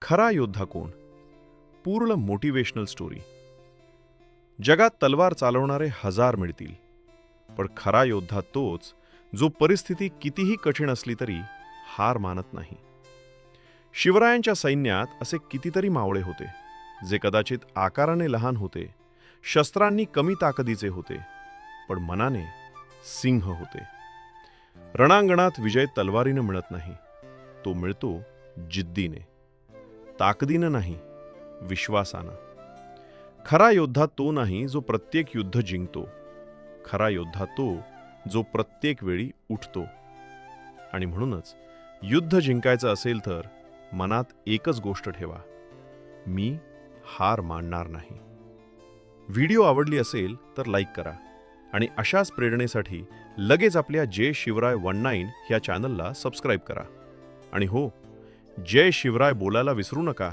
खरा योद्धा कोण? पूर्ण मोटिवेशनल स्टोरी. जगात तलवार चालवणारे हजार मिळतील, पण खरा योद्धा तोच जो परिस्थिती कितीही कठीण असली तरी हार मानत नाही. शिवरायांच्या सैन्यात असे कितीतरी मावळे होते, जे कदाचित आकाराने लहान होते, शस्त्रांनी कमी ताकदीचे होते, पण मनाने सिंह होते. रणांगणात विजय तलवारीनं मिळत नाही, तो मिळतो जिद्दीने, ताकदीनं नाही, विश्वासानं. खरा योद्धा तो नाही जो प्रत्येक युद्ध जिंकतो. खरा योद्धा तो जो प्रत्येक वेळी उठतो. आणि म्हणूनच युद्ध जिंकायचं असेल तर मनात एकच गोष्ट ठेवा, मी हार मानणार नाही. व्हिडिओ आवडली असेल तर लाईक करा आणि अशाच प्रेरणेसाठी लगेच आपल्या जय शिवराय 19 ह्या चॅनलला सबस्क्राईब करा. आणि हो, जय शिवराय बोलायला विसरू नका.